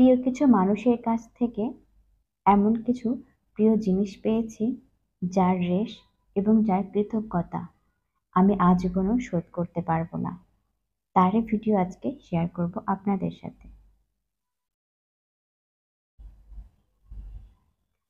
প্রিয় কিছু মানুষের কাছ থেকে এমন কিছু প্রিয় জিনিস পেয়েছি যার রেশ এবং যার কৃতজ্ঞতা আমি আজীবনও শোধ করতে পারবো না। তারই ভিডিও আজকে শেয়ার করব আপনাদের সাথে।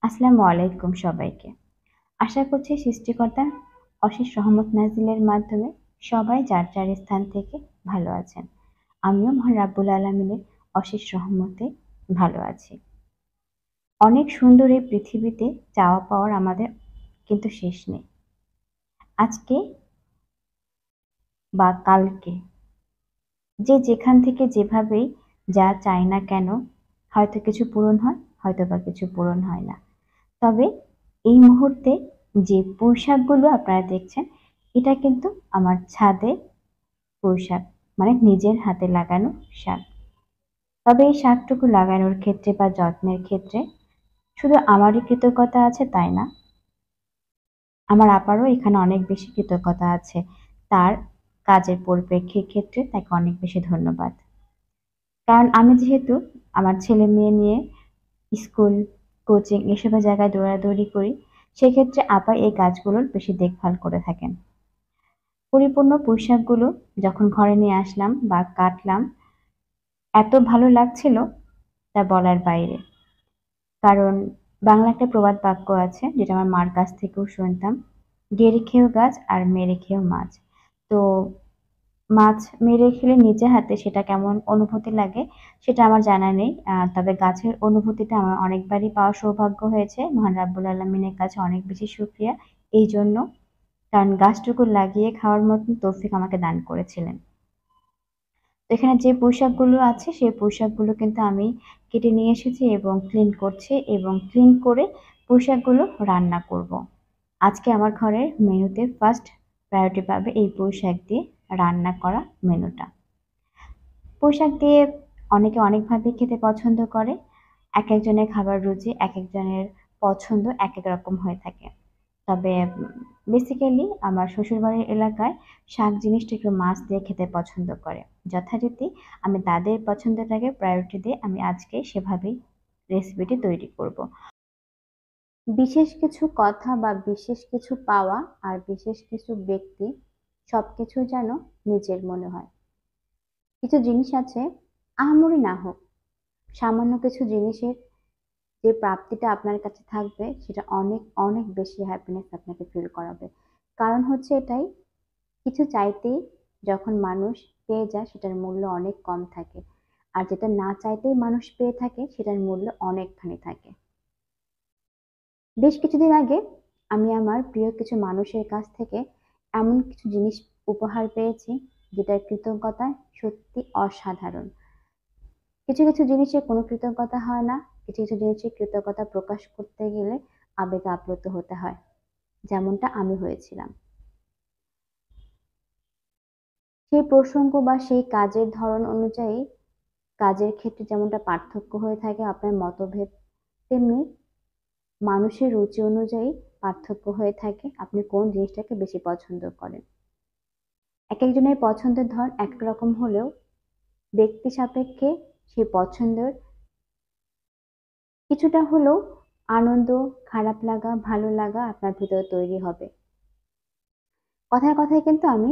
আসসালামু আলাইকুম সবাইকে। আশা করছি সৃষ্টিকর্তার অশেষ রহমত নাজিলের মাধ্যমে সবাই যার যার স্থান থেকে ভালো আছেন। আমিও মহান রাব্বুল আলামিনের অশেষ রহমতে ভালো আছি। অনেক সুন্দর এই পৃথিবীতে চাওয়া পাওয়ার আমাদের কিন্তু শেষ নেই। আজকে বা কালকে যে যেখান থেকে যেভাবেই যা চায় না কেন, হয়তো কিছু পূরণ হয়, হয়তো বা কিছু পূরণ হয় না। তবে এই মুহূর্তে যে পুঁইশাকগুলো আপনারা দেখছেন, এটা কিন্তু আমার ছাদে পুঁইশাক, মানে নিজের হাতে লাগানো শাক। তবে এই শাকটুকু লাগানোর ক্ষেত্রে বা যত্নের ক্ষেত্রে শুধু আমারই কৃতজ্ঞতা আছে তাই না, আমার আপারও এখানে অনেক বেশি কৃতজ্ঞতা আছে। তার কাজের পরিপ্রেক্ষির ক্ষেত্রে তাকে অনেক বেশি ধন্যবাদ। কারণ আমি যেহেতু আমার ছেলে মেয়ে নিয়ে স্কুল, কোচিং এসবের জায়গায় দৌড়াদৌড়ি করি, সেক্ষেত্রে আপা এই গাছগুলোর বেশি দেখভাল করে থাকেন। পরিপূর্ণ পুঁইশাকগুলো যখন ঘরে নিয়ে আসলাম বা কাটলাম, এত ভালো লাগছিল তা বলার বাইরে। কারণ বাংলা একটা প্রবাদ বাক্য আছে যেটা আমার মার কাছ থেকেও শুনতাম, গেড়ে খেয়েও গাছ আর মেরে খেয়েও মাছ। তো মাছ মেরে খেলে নিজে হাতে সেটা কেমন অনুভূতি লাগে সেটা আমার জানা নেই। তবে গাছের অনুভূতিটা আমার অনেকবারই পাওয়ার সৌভাগ্য হয়েছে। মহান রাব্বুল আলামিনের কাছে অনেক বেশি শুকরিয়া এই জন্য। কারণ গাছটুকু লাগিয়ে খাওয়ার মতন তৌফিক আমাকে দান করেছিলেন। তো এখানে যে পুঁইশাকগুলো আছে সেই পুঁইশাকগুলো কিন্তু আমি কেটে নিয়ে এসেছি এবং ক্লিন করছি এবং ক্লিন করে পুঁইশাকগুলো রান্না করব। আজকে আমার ঘরের মেনুতে ফার্স্ট প্রায়োরিটি পাবে এই পুঁইশাক দিয়ে রান্না করা মেনুটা। পুঁইশাক দিয়ে অনেকে অনেকভাবে খেতে পছন্দ করে। একেকজনের খাবার রুচি, একেকজনের পছন্দ একেক রকম হয়ে থাকে। তবে বেসিক্যালি আমার শ্বশুরবাড়ির এলাকায় শাক জিনিসটা একটু মাছ দিয়ে খেতে পছন্দ করে। যথারীতি আমি তাদের পছন্দটাকে প্রায়োরিটি দিয়ে আমি আজকে সেভাবেই রেসিপিটি তৈরি করব। বিশেষ কিছু কথা বা বিশেষ কিছু পাওয়া আর বিশেষ কিছু ব্যক্তি সবকিছু যেন নিজের মনে হয়। কিছু জিনিস আছে আহামরি না হোক, সামান্য কিছু জিনিসের যে প্রাপ্তিটা আপনার কাছে থাকবে সেটা অনেক অনেক বেশি হ্যাপিনেস আপনাকে ফিল করাবে। কারণ হচ্ছে এটাই, কিছু চাইতেই যখন মানুষ পেয়ে যায় সেটার মূল্য অনেক কম থাকে, আর যেটা না চাইতেই মানুষ পেয়ে থাকে সেটার মূল্য অনেকখানি থাকে। বেশ কিছুদিন আগে আমি আমার প্রিয় কিছু মানুষের কাছ থেকে এমন কিছু জিনিস উপহার পেয়েছি যেটার কৃতজ্ঞতা সত্যি অসাধারণ। কিছু কিছু জিনিসের কোনো কৃতজ্ঞতা হয় না, কিছু কিছু জিনিসের কৃতজ্ঞতা প্রকাশ করতে গেলে আবেগে আপ্লুত হতে হয়, যেমনটা আমি হয়েছিলাম। সেই প্রসঙ্গ বা সেই কাজের ধরন অনুযায়ী কাজের ক্ষেত্রে যেমনটা পার্থক্য হয়ে থাকে আপনার মতভেদ, তেমনি মানুষের রুচি অনুযায়ী পার্থক্য হয়ে থাকে আপনি কোন জিনিসটাকে বেশি পছন্দ করেন। এক একজনের পছন্দের ধরন এক রকম হলেও ব্যক্তি সাপেক্ষে সেই পছন্দের কিছুটা হলেও আনন্দ, খারাপ লাগা, ভালো লাগা আপনার ভিতরে তৈরি হবে। কথায় কথায় কিন্তু আমি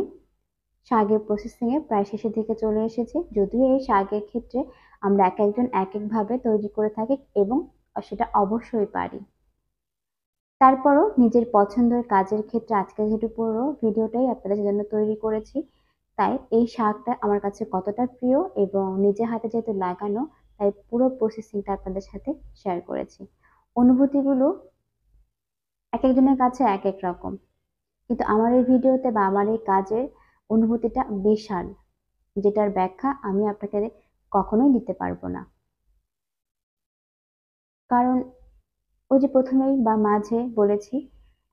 শাকের প্রসেসিং এ প্রায় শেষের দিকে চলে এসেছি। যদিও এই শাকের ক্ষেত্রে আমরা এক একজন এক একভাবে তৈরি করে থাকি এবং সেটা অবশ্যই পারি। তারপরও নিজের পছন্দের কাজের ক্ষেত্রে আজকে যেহেতু পুরো ভিডিওটাই আপনাদের জন্য তৈরি করেছি, তাই এই শাকটা আমার কাছে কতটা প্রিয় এবং নিজের হাতে যেহেতু লাগানো, তাই পুরো প্রসেসিংটা আপনাদের সাথে শেয়ার করেছি। অনুভূতিগুলো এক একজনের কাছে এক এক রকম, কিন্তু আমার এই ভিডিওতে বা আমার এই কাজের অনুভূতিটা বিশাল, যেটার ব্যাখ্যা আমি আপনাকে কখনোই দিতে পারবো না। কারণ ওই যে প্রথমেই বা মাঝে বলেছি,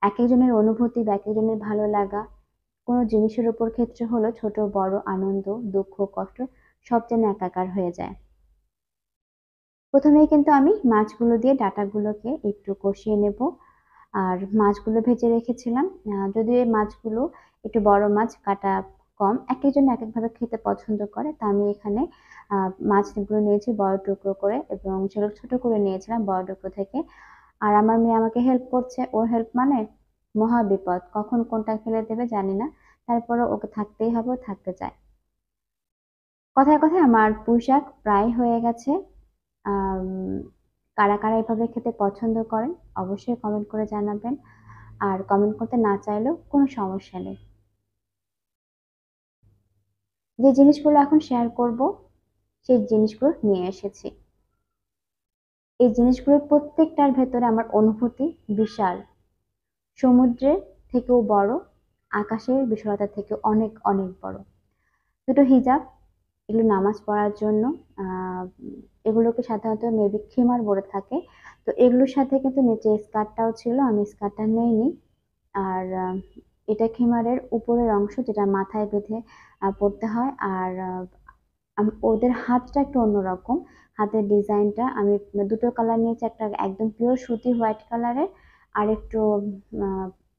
এক একজনের অনুভূতি বা এক একজনের ভালো লাগা কোনো জিনিসের উপর ক্ষেত্রে হলো ছোট বড় আনন্দ দুঃখ কষ্ট সব যেন একাকার হয়ে যায়। প্রথমেই কিন্তু আমি মাছগুলো দিয়ে ডাঁটাগুলোকে একটু কষিয়ে নেব। আর মাছগুলো ভেজে রেখেছিলাম, যদিও এই মাছগুলো একটু বড় মাছ, কাটা কম, এক একজন এক একভাবে খেতে পছন্দ করে। তা আমি এখানে মাছগুলো নিয়েছি বড় টুকরো করে এবং সেগুলো ছোট করে নিয়েছিলাম বড় টুকরো থেকে। আর আমার মেয়ে আমাকে হেল্প করছে। ওর হেল্প মানে মহা বিপদ। কখন কোনটা ফেলে দেবে জানি না। তারপরেও ওকে থাকতেই হবে, ও থাকতে চায়। কথায় কথায় আমার পুঁইশাক প্রায় হয়ে গেছে। আম কারা, কারা এভাবে খেতে পছন্দ করেন অবশ্যই কমেন্ট করে জানাবেন। আর কমেন্ট করতে না চাইলেও কোনো সমস্যা নেই। যে জিনিসগুলো এখন শেয়ার করব, সেই জিনিসগুলো নিয়ে এসেছি। এই জিনিসগুলোর প্রত্যেকটার ভেতরে আমার অনুভূতি বিশাল। সমুদ্রের থেকেও বড়, আকাশের বিশালতা থেকেও অনেক, অনেক বড়। দুটো হিজাব, এগুলো নামাজ পড়ার জন্য। আহ এগুলোকে সাধারণত মেবি খিমার বলে থাকে। তো এগুলোর সাথে কিন্তু নিচে স্কার্টটাও ছিল, আমি স্কার্টটা নেইনি। আর এটা খিমারের উপরের অংশ, যেটা মাথায় বেঁধে পড়তে হয়। আর ওদের হাতটা একটু অন্যরকম, হাতের ডিজাইনটা। আমি দুটো কালার নিয়েছি, একটা একদম পিওর সুতি হোয়াইট কালারের, আর একটু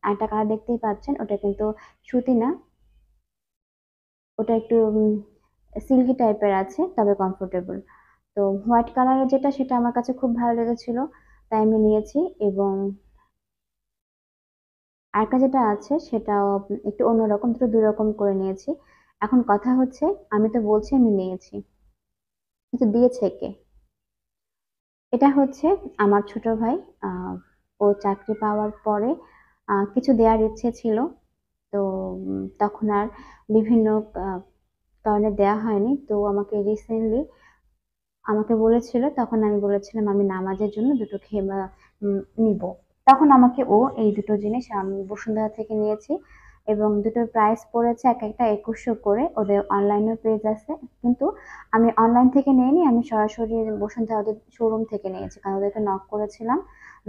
একটা কালার দেখতেই পাচ্ছেন, ওটা কিন্তু সুতি না, ওটা একটু সিল্কি টাইপের আছে, তবে কমফোর্টেবল। তো হোয়াইট কালারের যেটা, সেটা আমার কাছে খুব ভালো লেগেছিল, তাই আমি নিয়েছি। এবং আরেকটা যেটা আছে সেটাও একটু অন্যরকম, দুটো দুই রকম করে নিয়েছি। এখন কথা হচ্ছে, আমি তো বলছি আমি নিয়েছি, কিন্তু দিয়েছে কে? এটা হচ্ছে আমার ছোট ভাই। আহ, ও চাকরি পাওয়ার পরে কিছু দেওয়ার ইচ্ছে ছিল। তো তখন আর বিভিন্ন আহ, কারণে দেয়া হয়নি। তো আমাকে রিসেন্টলি আমাকে বলেছিল, তখন আমি বলেছিলাম আমি নামাজের জন্য দুটো খেমা নিব। তখন আমাকে ও এই দুটো জিনিস আমি বসুন্ধরা থেকে নিয়েছি, এবং দুটোর প্রাইস পড়েছে এক একটা 2100 করে। ওদের অনলাইনেও পেজ আছে, কিন্তু আমি অনলাইন থেকে নিইনি, আমি সরাসরি বসুন্ধরা ওদের শোরুম থেকে নিয়েছি, কারণ ওদেরকে নক করেছিলাম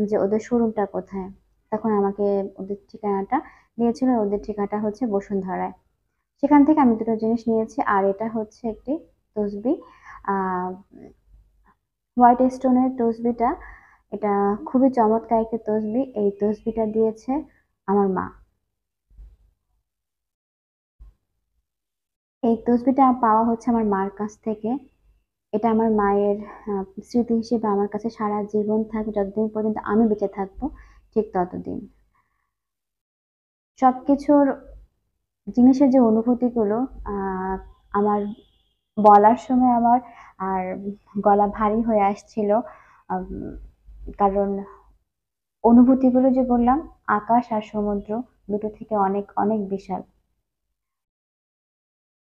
যে ওদের শোরুমটা কোথায়। তখন আমাকে ওদের ঠিকানাটা দিয়েছিল, ওদের ঠিকানাটা হচ্ছে বসুন্ধরায়। সেখান থেকে আমি দুটো জিনিস নিয়েছি। আর এটা হচ্ছে একটি তসবি, আহ হোয়াইট স্টোনের তসবিটা। এটা খুবই চমৎকার একটি তসবি। এই তসবিটা দিয়েছে আমার মা। এই তসবিটা পাওয়া হচ্ছে আমার মার কাছ থেকে। এটা আমার মায়ের স্মৃতি হিসেবে আমার কাছে সারা জীবন থাকবে, যতদিন পর্যন্ত আমি বেঁচে থাকবো ঠিক ততদিন। সবকিছুর জিনিসের যে অনুভূতিগুলো আমার বলার সময় আমার আর গলা ভারী হয়ে আসছিল। আম, কারণ অনুভূতিগুলো যে বললাম, আকাশ আর সমুদ্র দুটো থেকে অনেক অনেক বিশাল।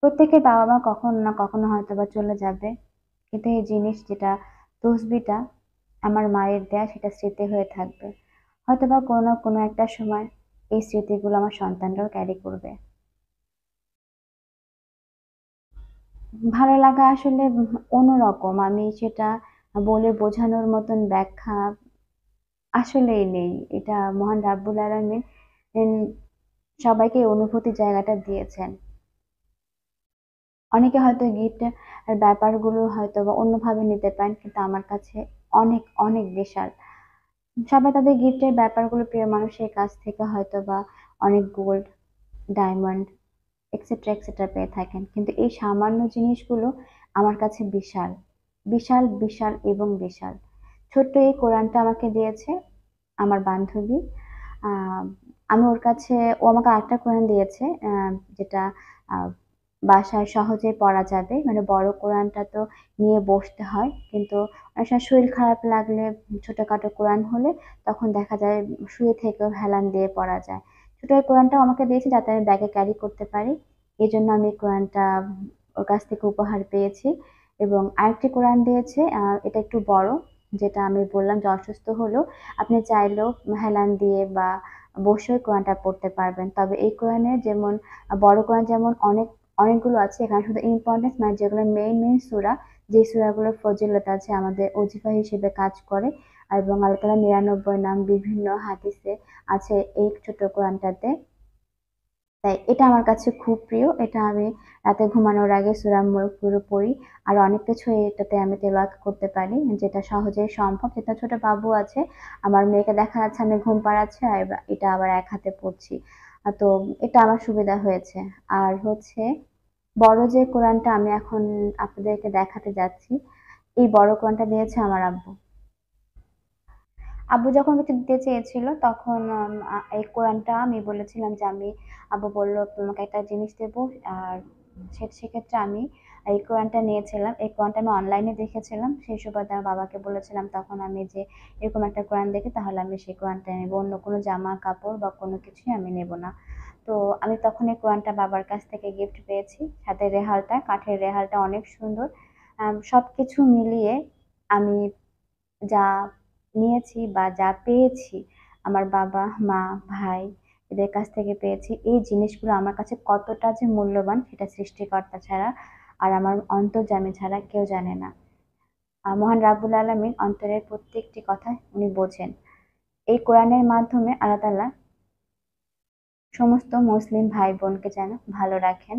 প্রত্যেকের বাবা মা কখনো না কখনো হয়তো বা চলে যাবে, কিন্তু এই জিনিস যেটা, তসবিটা আমার মায়ের দেয়া, সেটা স্মৃতি হয়ে থাকবে। হয়তো বা কোনো না কোনো একটা সময় এই স্মৃতিগুলো আমার সন্তানরাও ক্যারি করবে। ভালো লাগা আসলে অন্যরকম, আমি সেটা বলে বোঝানোর মতন ব্যাখ্যা আসলেই নেই। এটা মহান রাব্বুল আলামিন সবাইকে এই অনুভূতির জায়গাটা দিয়েছেন। অনেকে হয়তো গিফটের ব্যাপারগুলো হয়তো বা অন্যভাবে নিতে পারেন, কিন্তু আমার কাছে অনেক অনেক বিশাল। সবাই তাদের গিফটের ব্যাপারগুলো প্রিয় মানুষের কাছ থেকে হয়তো বা অনেক গোল্ড, ডায়মন্ড, এক্সেট্রা এক্সেট্রা পেয়ে থাকেন, কিন্তু এই সামান্য জিনিসগুলো আমার কাছে বিশাল, বিশাল বিশাল এবং বিশাল। ছোট্ট এই কোরআনটা আমাকে দিয়েছে আমার বান্ধবী। আহ, আমি ওর কাছে, ও আমাকে আরেকটা কোরআন দিয়েছে, যেটা আহ, বাসায় সহজে পড়া যাবে। মানে বড় কোরআনটা তো নিয়ে বসতে হয়, কিন্তু অনেক সময় শরীর খারাপ লাগলে, ছোটখাটো কোরআন হলে তখন দেখা যায় শুয়ে থেকেও হেলান দিয়ে পড়া যায়। ছোট এই কোরআনটাও আমাকে দিয়েছে যাতে আমি ব্যাগে ক্যারি করতে পারি। এই জন্য আমি এই কোরআনটা ওর কাছ থেকে উপহার পেয়েছি। এবং আরেকটি কোরআন দিয়েছে, এটা একটু বড়, যেটা আমি বললাম যে অসুস্থ হলেও আপনি চাইলেও হেলান দিয়ে বা বসেও কোরআনটা পড়তে পারবেন। তবে এই কোরআনের যেমন বড় কোরআন যেমন অনেকগুলো আছে, এখানে শুধু ইম্পর্টেন্স মানে যেগুলো মেইন মেইন সূরা, যে সূরাগুলোর ফজিলত আছে, আমাদের ওজিফা হিসেবে কাজ করে, এবং আল্লাহ তাআলার 99 নাম বিভিন্ন হাদিসে আছে এই ছোট কোরআনটাতে। তাই এটা আমার কাছে খুব প্রিয়। এটা আমি রাতে ঘুমানোর আগে সূরা মুলক পুরো পড়ি। আর অনেক কিছু এটাতে আমি তেলাওয়াত করতে পারি, যেটা সহজেই সম্ভব। যেটা ছোট বাবু আছে, আমার মেয়েকে দেখা যাচ্ছে আমি ঘুম পাড়াচ্ছি আর এটা আবার এক হাতে পড়ছি। তো এটা আমার সুবিধা হয়েছে। আর হচ্ছে বড় যে কোরআনটা আমি এখন আপনাদেরকে দেখাতে যাচ্ছি, এই বড় কোরআনটা দিয়েছে আমার আব্বু। আব্বু যখন কিছু দিতে চেয়েছিল তখন এই কোরআনটা আমি বলেছিলাম যে আমি, আব্বু বলল তোমাকে একটা জিনিস দেবো, আর সেক্ষেত্রে আমি এই কোরআনটা নিয়েছিলাম। এই কোরআনটা আমি অনলাইনে দেখেছিলাম, সেই সুবাদে আমার বাবাকে বলেছিলাম তখন আমি যে এরকম একটা কোরআন দেখি তাহলে আমি সেই কোরআনটা নেবো, অন্য কোনো জামা কাপড় বা কোনো কিছুই আমি নেব না। তো আমি তখন এই কোরআনটা বাবার কাছ থেকে গিফট পেয়েছি, সাথে রেহালটা, কাঠের রেহালটা অনেক সুন্দর। সবকিছু মিলিয়ে আমি যা নিয়েছি বা যা পেয়েছি আমার বাবা, মা, ভাই এদের কাছ থেকে পেয়েছি, এই জিনিসগুলো আমার কাছে কতটা যে মূল্যবান সেটা সৃষ্টিকর্তা ছাড়া আর আমার অন্তর্যামী ছাড়া কেউ জানে না। মহান রাব্বুল আলামিন অন্তরের প্রত্যেকটি কথা উনি বোঝেন। এই কোরআনের মাধ্যমে আল্লাহ তাআলা সমস্ত মুসলিম ভাই বোনকে যেন ভালো রাখেন।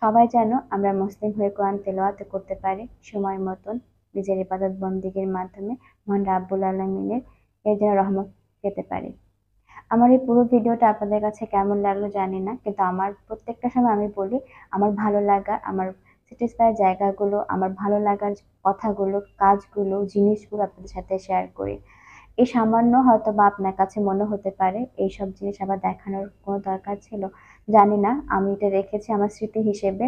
সবাই যেন আমরা মুসলিম হয়ে কোরআন তেলাওয়াত করতে পারি সময় মতন, নিজের ইবাদত বন্দেগীর মাধ্যমে মহান রাব্বুল আলামিনের এর যেন রহমত পেতে পারি। আমার এই পুরো ভিডিওটা আপনাদের কাছে কেমন লাগলো জানি না, কিন্তু আমার প্রত্যেকটা সময় আমি বলি আমার ভালো লাগা, আমার স্যাটিসফাই জায়গাগুলো, আমার ভালো লাগার কথাগুলো, কাজগুলো, জিনিসগুলো আপনাদের সাথে শেয়ার করি। এই সামান্য হয়তোবা আপনার কাছে মনে হতে পারে এইসব জিনিস আবার দেখানোর কোনো দরকার ছিল। জানি না, আমি এটা রেখেছি আমার স্মৃতি হিসেবে।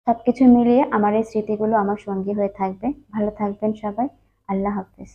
সবকিছু মিলিয়ে আমার এই স্মৃতিগুলো আমার সঙ্গী হয়ে থাকবে। ভালো থাকবেন সবাই। আল্লাহ হাফেজ।